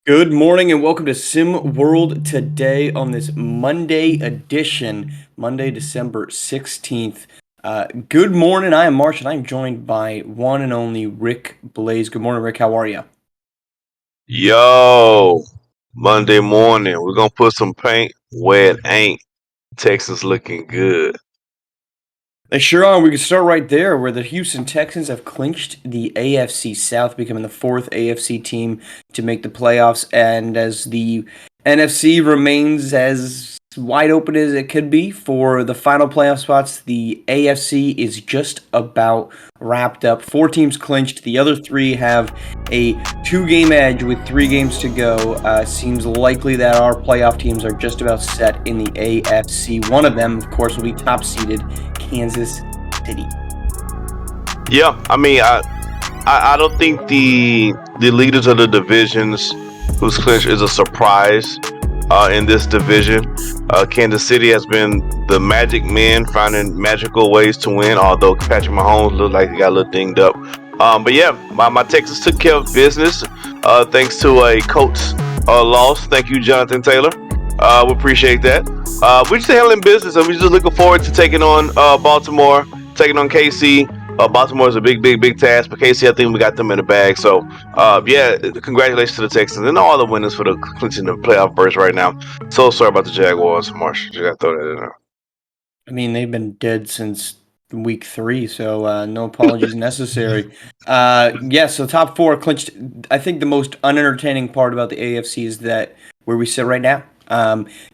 Good morning and welcome to SimWorld today on this Monday edition, Monday, December 16th. Good morning. I am Marsh and I'm joined by one and only Rick Blaze. Good morning, Rick. How are you? Yo, Monday morning, we're gonna put some paint where it ain't. Texas looking good. They sure are. We can start right there where the Houston Texans have clinched the AFC South, becoming the fourth AFC team to make the playoffs. And as the NFC remains as wide open as it could be for the final playoff spots, the AFC is just about wrapped up. Four teams clinched. The other three have a two-game edge with 3 games to go. Seems likely that our playoff teams are just about set in the AFC. One of them, of course, will be top-seeded Kansas City. Yeah, I don't think the leaders of the divisions whose clinch is a surprise in this division. Kansas City has been the magic men finding magical ways to win, although Patrick Mahomes looked like he got a little dinged up. But yeah, my Texas took care of business thanks to a Colts loss. Thank you, Jonathan Taylor. We appreciate that. We're just handling business, and we're just looking forward to taking on Baltimore, taking on KC. Baltimore is a big task, but KC, I think we got them in the bag. So, yeah, congratulations to the Texans and all the winners for the clinching the playoff berth right now. So sorry about the Jaguars, Marsh. You got to throw that in there. I mean, they've been dead since week 3, so no apologies necessary. Yeah, so top four clinched. I think the most unentertaining part about the AFC is that where we sit right now.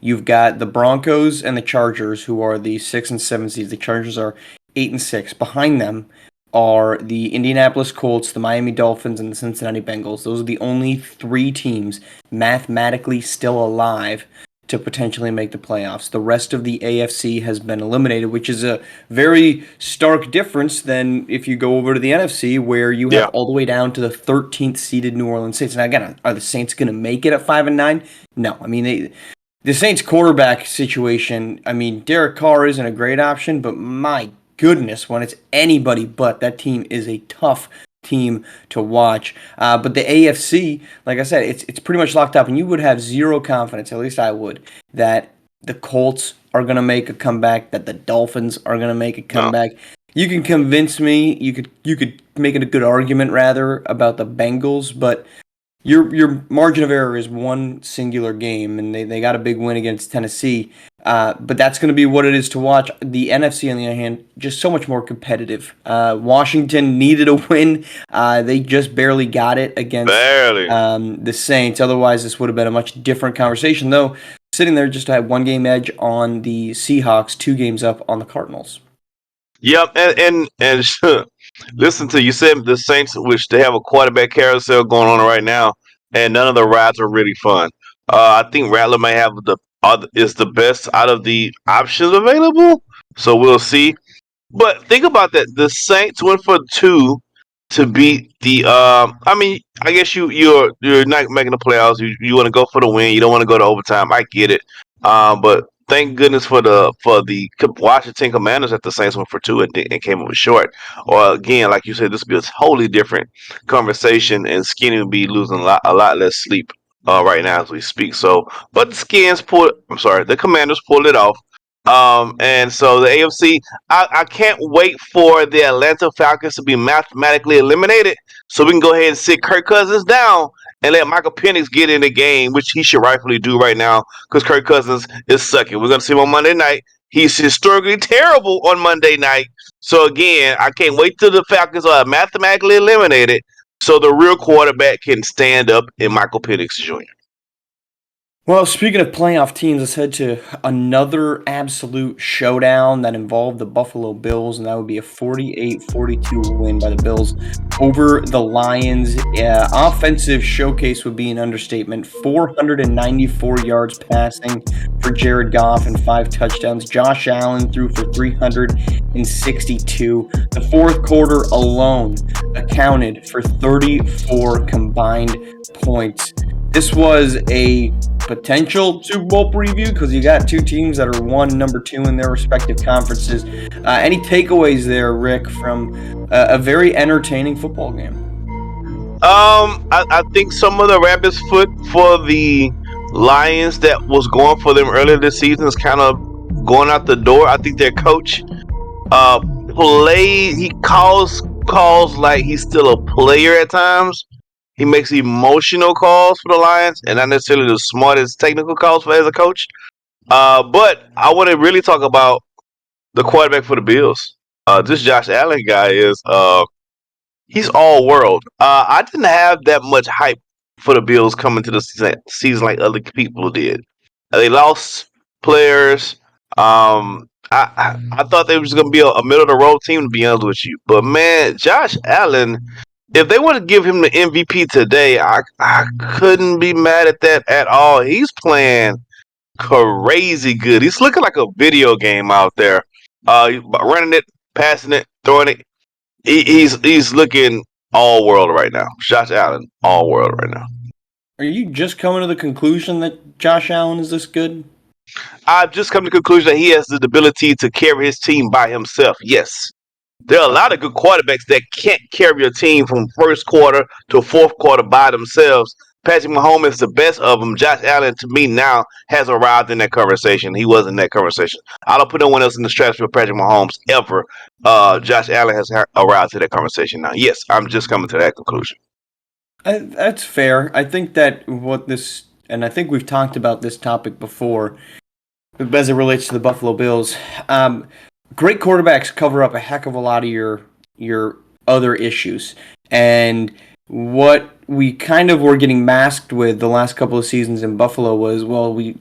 You've got the Broncos and the Chargers, who are the 6 and 7 seeds. The Chargers are 8 and 6. Behind them are the Indianapolis Colts, the Miami Dolphins, and the Cincinnati Bengals. Those are the only 3 teams mathematically still alive to potentially make the playoffs. The rest of the AFC has been eliminated, which is a very stark difference than if you go over to the NFC, where you have Yeah. all the way down to the 13th seeded New Orleans Saints. Now, again, are the Saints going to make it at 5 and 9? No. I mean, the Saints quarterback situation, I mean, Derek Carr isn't a great option, but my goodness, when it's anybody but, that team is a tough team to watch. But the AFC, like I said, it's pretty much locked up, and you would have zero confidence, at least I would, that the Colts are going to make a comeback, that the Dolphins are going to make a No. comeback. You can convince me, you could make it a good argument rather about the Bengals, but your margin of error is one singular game, and they got a big win against Tennessee. But that's going to be what it is to watch. The NFC, on the other hand, just so much more competitive. Washington needed a win. They just barely got it against Barely. the Saints. Otherwise, this would have been a much different conversation, though. Sitting there just had 1 game edge on the Seahawks, 2 games up on the Cardinals. Yep, and listen to you said the Saints, which they have a quarterback carousel going on right now, and none of the rides are really fun. I think Rattler may have is the best out of the options available, so we'll see. But think about that: the Saints went for two to beat the. I guess you're not making the playoffs. You want to go for the win. You don't want to go to overtime. I get it. But thank goodness for the Washington Commanders that the Saints went for two and came up short. Or again, like you said, this would be a totally different conversation, and Skinny would be losing a lot less sleep right now as we speak. So, but the Skins pulled. I'm sorry, the Commanders pulled it off. And so the AFC, I can't wait for the Atlanta Falcons to be mathematically eliminated so we can go ahead and sit Kirk Cousins down and let Michael Penix get in the game, which he should rightfully do right now because Kirk Cousins is sucking. We're going to see him on Monday night. He's historically terrible on Monday night. So again, I can't wait till the Falcons are mathematically eliminated so the real quarterback can stand up in Michael Penix Jr. Well, speaking of playoff teams, let's head to another absolute showdown that involved the Buffalo Bills, and that would be a 48-42 win by the Bills over the Lions. Offensive showcase would be an understatement. 494 yards passing for Jared Goff and 5 touchdowns. Josh Allen threw for 362. The fourth quarter alone accounted for 34 combined points. This was a potential Super Bowl preview because you got 2 teams that are number 2 in their respective conferences. Any takeaways there, Rick, from a very entertaining football game? I think some of the rabbit's foot for the Lions that was going for them earlier this season is kind of going out the door. I think their coach uh he calls like he's still a player at times. He makes emotional calls for the Lions and not necessarily the smartest technical calls for as a coach. But I want to really talk about the quarterback for the Bills. This Josh Allen guy is he's all world. I didn't have that much hype for the Bills coming to the season like other people did. They lost players. I thought they was going to be a middle of the road team, to be honest with you. But man, Josh Allen, if they want to give him the MVP today, I couldn't be mad at that at all. He's playing crazy good. He's looking like a video game out there. Running it, passing it, throwing it. He's looking all world right now. Josh Allen, all world right now. Are you just coming to the conclusion that Josh Allen is this good? I've just come to the conclusion that he has the ability to carry his team by himself. Yes. There are a lot of good quarterbacks that can't carry a team from first quarter to fourth quarter by themselves. Patrick Mahomes is the best of them. Josh Allen, to me, now has arrived in that conversation. He was in that conversation. I don't put no one else in the stratosphere for Patrick Mahomes ever. Josh Allen has arrived to that conversation now. Yes, I'm just coming to that conclusion. That's fair. I think that and I think we've talked about this topic before, as it relates to the Buffalo Bills. Great quarterbacks cover up a heck of a lot of your other issues, and what we kind of were getting masked with the last couple of seasons in Buffalo was,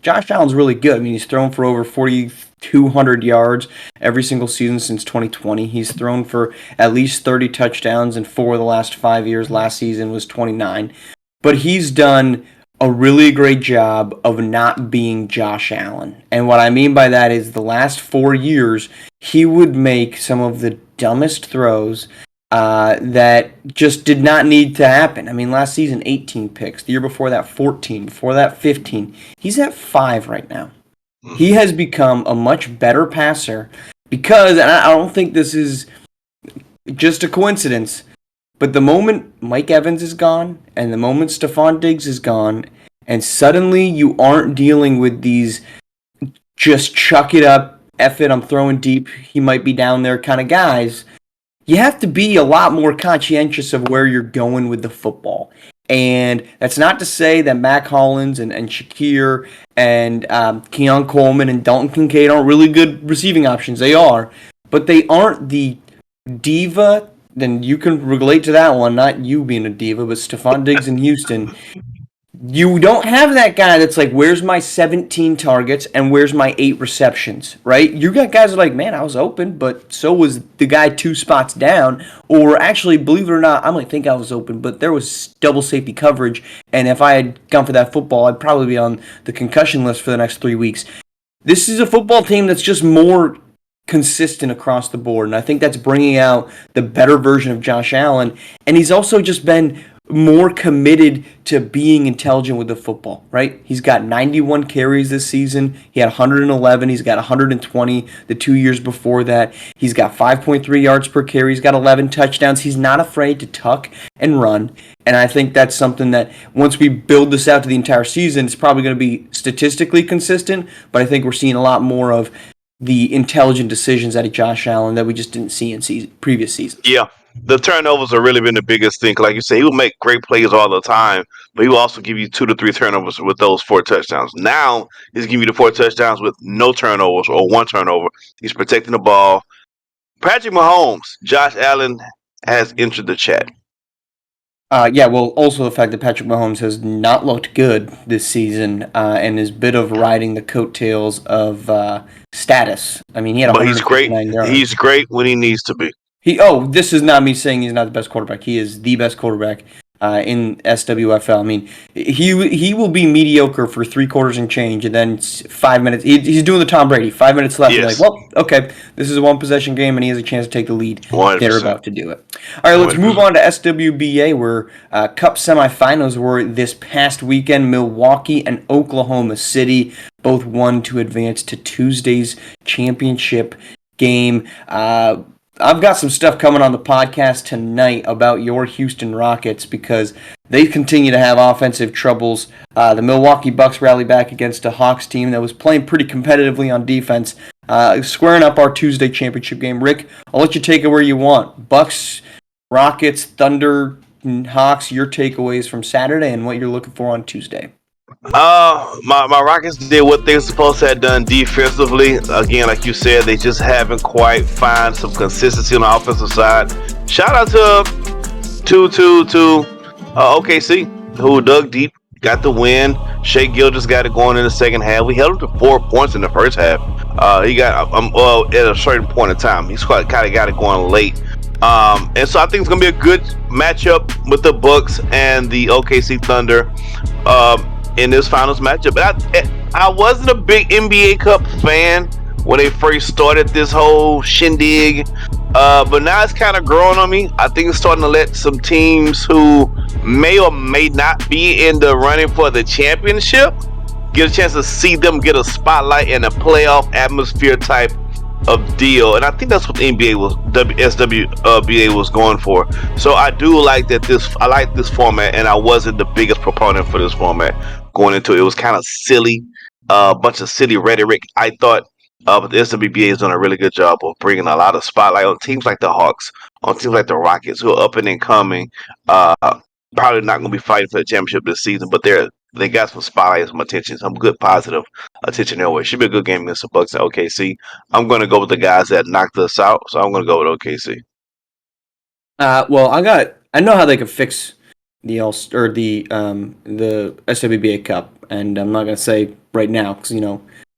Josh Allen's really good. I mean, he's thrown for over 4,200 yards every single season since 2020. He's thrown for at least 30 touchdowns in 4 of the last 5 years. Last season was 29. But he's done a really great job of not being Josh Allen. And what I mean by that is the last 4 years, he would make some of the dumbest throws that just did not need to happen. I mean, last season, 18 picks. The year before that, 14. Before that, 15. He's at 5 right now. He has become a much better passer because, and I don't think this is just a coincidence, but the moment Mike Evans is gone and the moment Stephon Diggs is gone, and suddenly you aren't dealing with these just chuck it up, F it, I'm throwing deep, he might be down there kind of guys, you have to be a lot more conscientious of where you're going with the football. And that's not to say that Mac Hollins and Shakir and Keon Coleman and Dalton Kincaid aren't really good receiving options. They are. But they aren't the diva. Then you can relate to that one, not you being a diva, but Stephon Diggs in Houston. You don't have that guy that's like, where's my 17 targets and where's my 8 receptions, right? You got guys that are like, man, I was open, but so was the guy 2 spots down. Or actually, believe it or not, I might think I was open, but there was double safety coverage, and if I had gone for that football, I'd probably be on the concussion list for the next 3 weeks. This is a football team that's just more consistent across the board, and I think that's bringing out the better version of Josh Allen, and he's also just been more committed to being intelligent with the football, right? He's got 91 carries this season. He had 111. He's got 120 the 2 years before that. He's got 5.3 yards per carry. He's got 11 touchdowns. He's not afraid to tuck and run. And I think that's something that once we build this out to the entire season, it's probably going to be statistically consistent, but I think we're seeing a lot more of the intelligent decisions out of Josh Allen that we just didn't see in previous seasons. Yeah. The turnovers have really been the biggest thing. Like you say, he will make great plays all the time, but he will also give you 2 to 3 turnovers with those 4 touchdowns. Now he's giving you the 4 touchdowns with no turnovers or 1 turnover. He's protecting the ball. Patrick Mahomes, Josh Allen has entered the chat. Also the fact that Patrick Mahomes has not looked good this season and is a bit of riding the coattails of status. I mean, he had 159 yards. He's great when he needs to be. This is not me saying he's not the best quarterback. He is the best quarterback in SWFL. I mean, he will be mediocre for 3 quarters and change, and then 5 minutes. He's doing the Tom Brady. 5 minutes left. Yes. You're like, well, okay, this is a 1-possession game, and he has a chance to take the lead. 100%. They're about to do it. All right, let's move on to SWBA, where Cup semifinals were this past weekend. Milwaukee and Oklahoma City both won to advance to Tuesday's championship game. I've got some stuff coming on the podcast tonight about your Houston Rockets because they continue to have offensive troubles. The Milwaukee Bucks rally back against a Hawks team that was playing pretty competitively on defense, squaring up our Tuesday championship game. Rick, I'll let you take it where you want. Bucks, Rockets, Thunder, and Hawks, your takeaways from Saturday and what you're looking for on Tuesday. My Rockets did what they were supposed to have done defensively. Again, like you said, they just haven't quite found some consistency on the offensive side. Shout out to OKC, who dug deep, got the win. Shea Gilgeous got it going in the second half. We held him to 4 points in the first half. He got at a certain point in time. He's kind of got it going late. And so I think it's gonna be a good matchup with the Bucks and the OKC Thunder. In this finals matchup. But I wasn't a big NBA Cup fan when they first started this whole shindig. But now it's kind of growing on me. I think it's starting to let some teams who may or may not be in the running for the championship get a chance to see them get a spotlight in a playoff atmosphere type of deal. And I think that's what the NBA was, SWBA was going for. So I do like that I like this format, and I wasn't the biggest proponent for this format going into it. It was kind of silly, a bunch of silly rhetoric. I thought, but the SWBA has done a really good job of bringing a lot of spotlight on teams like the Hawks, on teams like the Rockets, who are up and coming. Probably not going to be fighting for the championship this season, but they got some spotlight, some attention, some good positive attention their way. Should be a good game against the Bucks and OKC. I'm going to go with the guys that knocked us out, so I'm going to go with OKC. Well, I know how they could fix the SWBA Cup, and I'm not gonna say right now because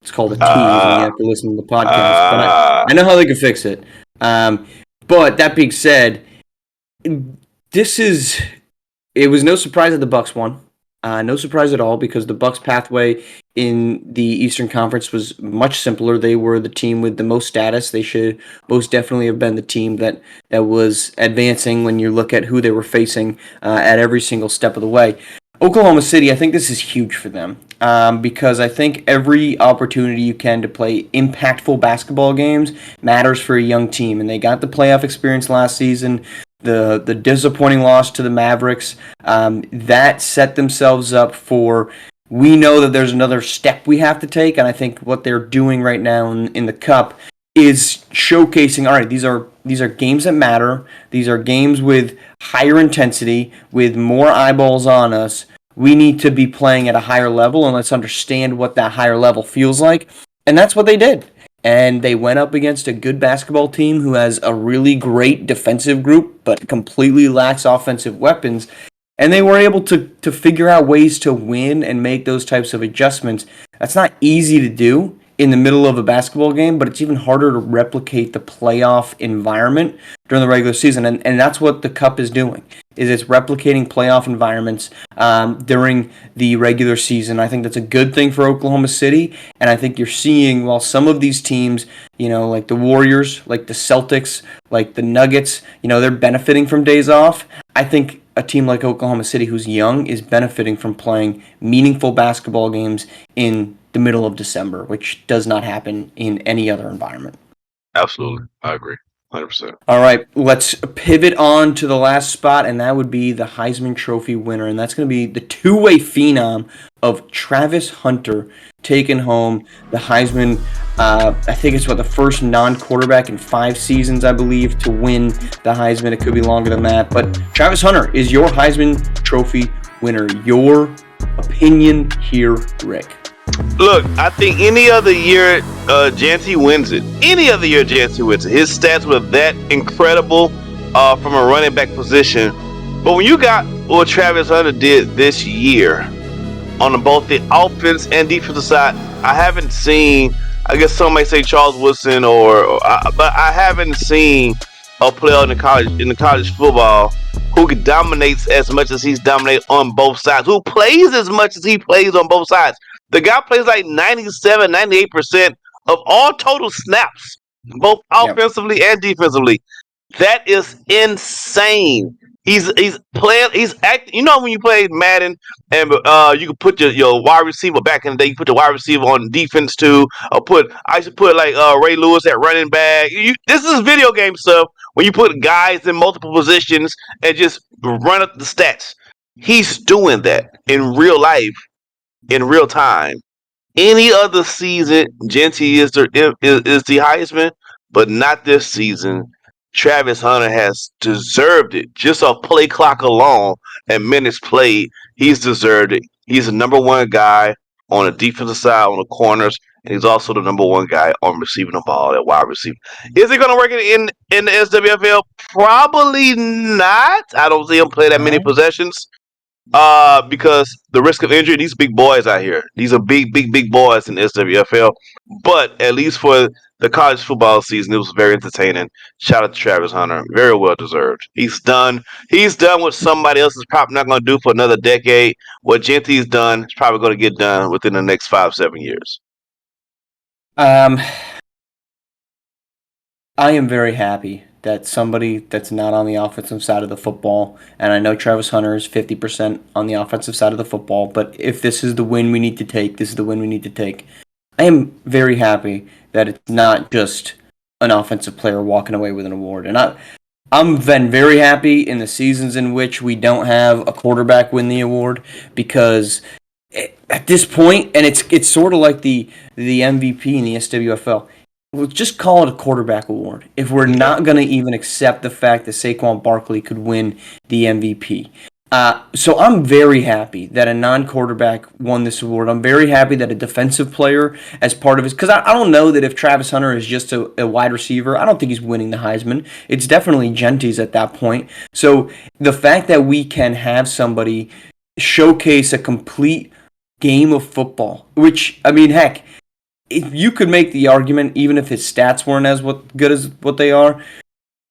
it's called a tease, and you have to listen to the podcast. But I know how they could fix it. But that being said, it was no surprise that the Bucks won. No surprise at all because the Bucks' pathway in the Eastern Conference was much simpler. They were the team with the most status. They should most definitely have been the team that was advancing when you look at who they were facing at every single step of the way. Oklahoma City, I think this is huge for them because I think every opportunity you can to play impactful basketball games matters for a young team, and they got the playoff experience last season. The disappointing loss to the Mavericks, that set themselves up for, we know that there's another step we have to take, and I think what they're doing right now in the Cup is showcasing, all right, these are games that matter. These are games with higher intensity, with more eyeballs on us. We need to be playing at a higher level, and let's understand what that higher level feels like. And that's what they did. And they went up against a good basketball team who has a really great defensive group, but completely lacks offensive weapons. And they were able to figure out ways to win and make those types of adjustments. That's not easy to do in the middle of a basketball game, but it's even harder to replicate the playoff environment during the regular season. And that's what the Cup is doing, is it's replicating playoff environments during the regular season. I think that's a good thing for Oklahoma City. And I think you're seeing, while some of these teams, like the Warriors, like the Celtics, like the Nuggets, they're benefiting from days off. I think a team like Oklahoma City, who's young, is benefiting from playing meaningful basketball games in the middle of December, which does not happen in any other environment. Absolutely. I agree. 100%. All right, let's pivot on to the last spot, and that would be the Heisman Trophy winner, and that's going to be the two-way phenom of Travis Hunter taking home the Heisman. I think it's the first non-quarterback in 5 seasons, I believe, to win the Heisman. It could be longer than that, but Travis Hunter is your Heisman Trophy winner. Your opinion here, Rick. Look, I think any other year, Janty wins it. Any other year, Janty wins it. His stats were that incredible from a running back position. But when you got what Travis Hunter did this year on both the offense and defensive side, I haven't seen, I guess some may say Charles Woodson, but I haven't seen a player in the college football who dominates as much as he's dominated on both sides, who plays as much as he plays on both sides. The guy plays like 97, 98% of all total snaps, both offensively and defensively. That is insane. He's playing. He's acting. You know when you play Madden and you can put your wide receiver back in the day. You put the wide receiver on defense too. Or I should put like Ray Lewis at running back. This is video game stuff when you put guys in multiple positions and just run up the stats. He's doing that in real life, in real time. Any other season, Genty is the Heisman, but not this season. Travis Hunter has deserved it just off play clock alone and minutes played. He's deserved it. He's the number one guy on the defensive side on the corners, and he's also the number one guy on receiving the ball at wide receiver. Is he going to work it in the SWFL? Probably not. I don't see him play that many possessions. Because the risk of injury, these big boys out here. These are big boys in the SWFL. But at least for the college football season, it was very entertaining. Shout out to Travis Hunter. Very well deserved. He's done. He's done what somebody else is probably not going to do for another decade. What Genty's done is probably going to get done within the next 5-7 years. I am very happy that somebody that's not on the offensive side of the football, and I know Travis Hunter is 50% on the offensive side of the football, but if this is the win we need to take, this is the win we need to take. I am very happy that it's not just an offensive player walking away with an award. And I'm been very happy in the seasons in which we don't have a quarterback win the award, because at this point, and it's sort of like the MVP in the SWFL, we'll just call it a quarterback award if we're not going to even accept the fact that Saquon Barkley could win the MVP. So I'm very happy that a non-quarterback won this award. I'm very happy that a defensive player, as part of his, because I don't know that if Travis Hunter is just a wide receiver, I don't think he's winning the Heisman. It's definitely Genty's at that point. So the fact that we can have somebody showcase a complete game of football, which, I mean, heck, if you could make the argument, even if his stats weren't as good as what they are,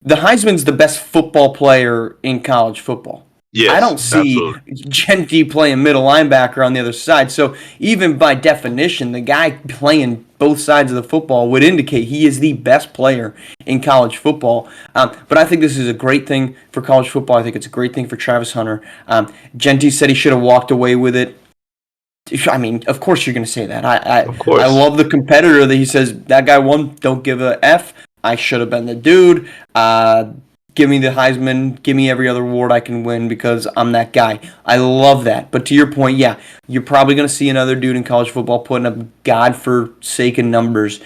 the Heisman's the best football player in college football. Yes, I don't see Genty playing middle linebacker on the other side. So even by definition, the guy playing both sides of the football would indicate he is the best player in college football. But I think this is a great thing for college football. I think it's a great thing for Travis Hunter. Genty said he should have walked away with it. I mean, of course you're going to say that. I love the competitor that he says, that guy won, don't give a F. I should have been the dude. Give me the Heisman. Give me every other award I can win because I'm that guy. I love that. But to your point, yeah, you're probably going to see another dude in college football putting up godforsaken numbers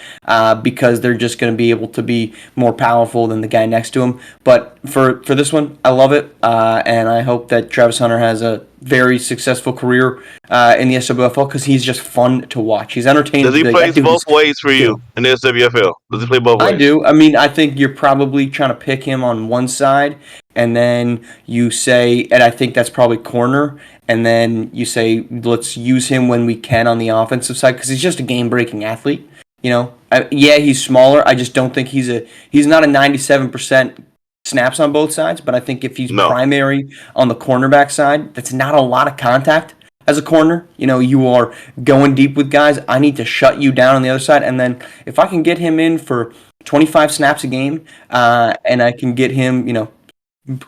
because they're just going to be able to be more powerful than the guy next to him. But for this one, I love it. And I hope that Travis Hunter has a very successful career in the SWFL because he's just fun to watch. He's entertaining. Does he play both ways for you in the SWFL? Does he play both ways? I do. I mean, I think you're probably trying to pick him on one side, and then you say, and I think that's probably corner, and then you say, let's use him when we can on the offensive side because he's just a game-breaking athlete. You know, yeah, he's smaller. I just don't think he's not a 97% snaps on both sides, but I think if he's primary on the cornerback side, that's not a lot of contact as a corner. You know, you are going deep with guys. I need to shut you down on the other side, and then if I can get him in for 25 snaps a game, and I can get him, you know,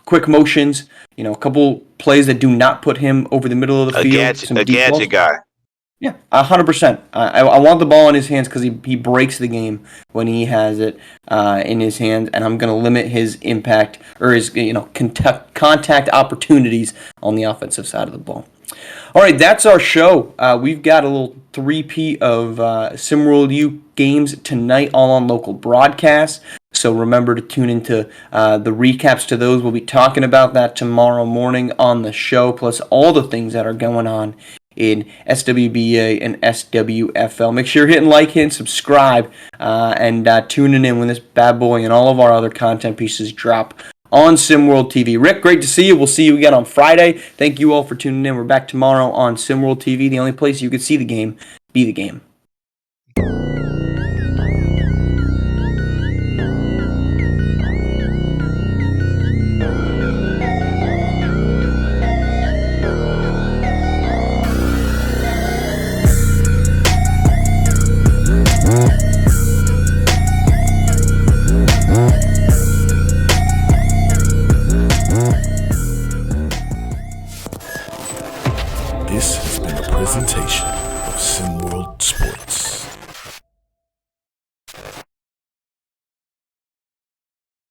quick motions, you know, a couple plays that do not put him over the middle of the field. A gadget guy. Yeah, 100%. I want the ball in his hands because he breaks the game when he has it in his hands, and I'm going to limit his impact or his contact opportunities on the offensive side of the ball. All right, that's our show. We've got a little 3P of SimWorld U games tonight, all on local broadcasts. So remember to tune into the recaps to those. We'll be talking about that tomorrow morning on the show, plus all the things that are going on in SWBA and SWFL. Make sure you're hitting like, hitting subscribe, and tuning in when this bad boy and all of our other content pieces drop on SimWorld TV. Rick, great to see you. We'll see you again on Friday. Thank you all for tuning in. We're back tomorrow on SimWorld TV, the only place you can see the game, be the game. This has been a presentation of SimWorld Sports.